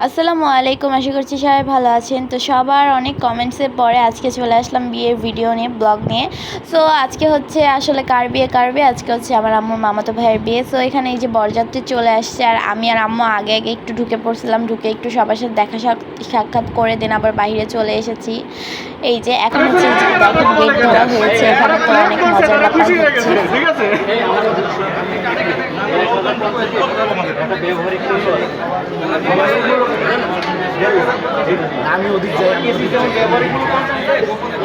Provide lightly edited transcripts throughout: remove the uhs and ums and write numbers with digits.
আসসালামু আলাইকুম, আশা করছি সবাই ভালো আছেন। তো সবার অনেক কমেন্টসের পরে আজকে চলে আসলাম বিয়ের ভিডিও নিয়ে, ব্লগ নিয়ে। সো আজকে হচ্ছে আসলে কার বিয়ে আজকে হচ্ছে আমার আম্মুর মামাতো ভাইয়ের বিয়ে। সো এখানে এই যে বরযাত্রী চলে আসছে, আর আমি আর আম্মু আগে আগে একটু ঢুকে পড়ছিলাম, ঢুকে একটু সবার সাথে দেখা সাক্ষাৎ করে দেন আবার বাইরে চলে এসেছি। এই যে এখন হচ্ছে দেখেন গেট ধরা হয়েছে, এখানে তো অনেক মজার ব্যাপার হচ্ছে। আমি ওদিক যাই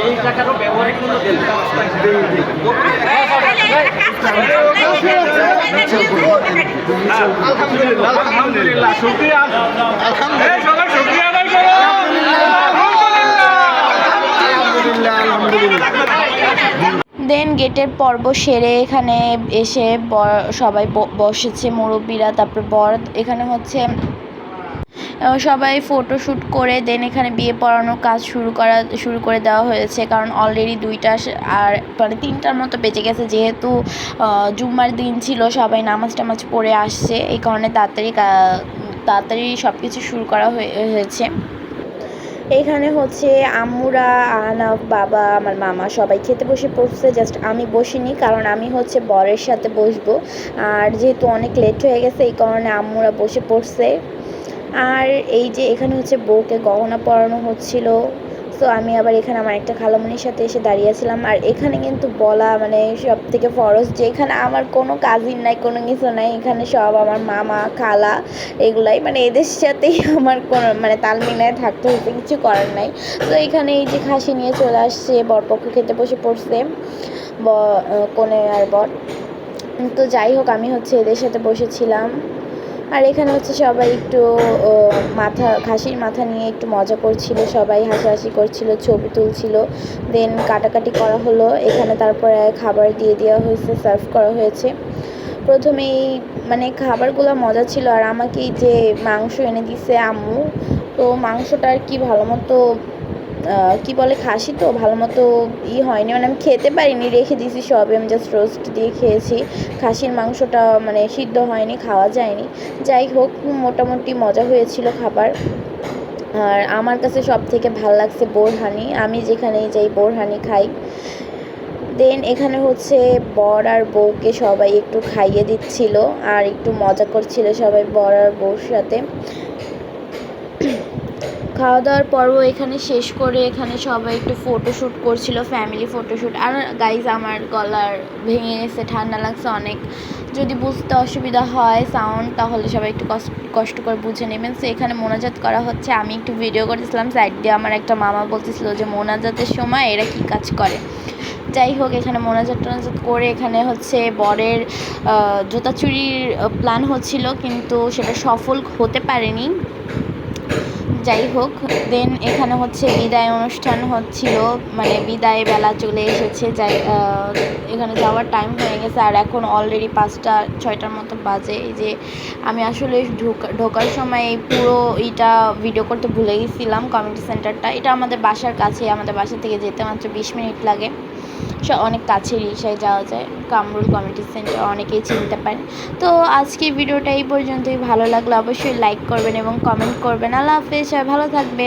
এই টাকারও ব্যবহারিক কোনো দেন আলহামদুলিল্লাহ আলহামদুলিল্লাহ শুকরিয়া আলহামদুলিল্লাহ সবাই শুকরিয়া আদায় করো আলহামদুলিল্লাহ আলহামদুলিল্লাহ। দেন গেটের পর্ব সেরে এখানে এসে সবাই বসেছে, মুরব্বীরা, তারপর বর এখানে হচ্ছে সবাই ফটোশ্যুট করে দেন এখানে বিয়ে পড়ানোর কাজ শুরু করে দেওয়া হয়েছে, কারণ অলরেডি 2টা আর মানে 3টার মতো বেজে গেছে, যেহেতু জুম্মার দিন ছিল, সবাই নামাজ টামাজ পড়ে আসছে, এই কারণে তাড়াতাড়ি সব কিছু শুরু করা হয়েছে। এইখানে হচ্ছে আম্মুরা, আহনাফ, বাবা, আমার মামা সবাই খেতে বসে পড়ছে। জাস্ট আমি বসিনি, কারণ আমি হচ্ছে বরের সাথে বসবো, আর যেহেতু অনেক লেট হয়ে গেছে এই কারণে আম্মুরা বসে পড়ছে। আর এই যে এখানে হচ্ছে বউকে গহনা পরানো হচ্ছিল। সো আমি আবার এখানে আমার একটা খালামণির সাথে এসে দাঁড়িয়েছিলাম। আর এখানে কিন্তু বলা মানে সব থেকে ফরজ যে এখানে আমার কোনো কাজিন নাই, কোনো কিছু নাই, এখানে সব আমার মামা খালা এগুলাই, মানে এদের সাথেই আমার কোনো মানে তাল মিলায় থাকতে হচ্ছে, কিছু করার নাই। তো এখানে এই যে খাসি নিয়ে চলে আসছে, বরপক্ষ খেতে বসে পড়ছে, কনে আর বর। তো যাই হোক, আমি হচ্ছে এদের সাথে বসেছিলাম। আর এখানে হচ্ছে সবাই একটু খাসির মাথা নিয়ে একটু মজা করছিল, সবাই হাসাহাসি করছিল, ছবি তুলছিল। দেন কাটাকাটি করা হলো এখানে, তারপরে খাবার দিয়ে দেওয়া হয়েছে, সার্ভ করা হয়েছে। প্রথমেই মানে খাবারগুলো মজা ছিল, আর আমাকে যে মাংস এনে দিছে আম্মু, তো মাংসটা আর কি ভালো মতো কি বলে খাসি তো ভালো মতো হয়নি, মানে আমি খেতে পারিনি, রেখে দিয়েছি সবে, আমি জাস্ট রোস্ট দিয়ে খেয়েছি। খাসির মাংসটা মানে সিদ্ধ হয়নি, খাওয়া যায়নি। যাই হোক, মোটামুটি মজা হয়েছিল খাবার। আর আমার কাছে সব থেকে ভালো লাগছে বোরহানি, আমি যেখানেই যাই বোরহানি খাই। দেন এখানে হচ্ছে বর আর বউকে সবাই একটু খাইয়ে দিচ্ছিল, আর একটু মজা করছিল সবাই বর আর বউর সাথে। খাওয়া দাওয়ার পর্ব এখানে শেষ করে এখানে সবাই একটু ফটোশ্যুট করছিল, ফ্যামিলি ফটোশ্যুট। আর গাইজ আমার গলার ভেঙে গেছে, ঠান্ডা লাগছে অনেক, যদি বুঝতে অসুবিধা হয় সাউন্ড তাহলে সবাই একটু কষ্ট করে বুঝে নেবেন। সো এখানে মোনাজাত করা হচ্ছে, আমি একটু ভিডিও করতেছিলাম, সাইড দিয়ে আমার একটা মামা বলতেছিল যে মোনাজাতের সময় এরা কী কাজ করে। যাই হোক, এখানে মোনাজাত করে এখানে হচ্ছে বরের জুতা চুরির প্ল্যান হচ্ছিল, কিন্তু সেটা সফল হতে পারেনি। যাই হোক, দেন এখানে হচ্ছে বিদায় অনুষ্ঠান হচ্ছিল, মানে বিদায় বেলা চলে এসেছে, এখানে যাওয়ার টাইম হয়ে গেছে, আর এখন অলরেডি 5টা 6টার মতো বাজে। এই যে আমি আসলে ঢোকার সময় এই পুরো ভিডিও করতে ভুলে গেছিলাম। কমিউনিটি সেন্টারটা এটা আমাদের বাসার কাছে, আমাদের বাসা থেকে যেতে মাত্র 20 মিনিট লাগে, অনেক কাছে রিক্সায় যাওয়া যায়। কামরুল কমিউনিটি সেন্টার অনেকেই চিনতে পারেন। তো আজকে ভিডিওটা এই পর্যন্তই, ভালো লাগলে অবশ্যই লাইক করবেন এবং কমেন্ট করবেন। আল্লাহ হাফেজ, সবাই ভালো থাকবেন।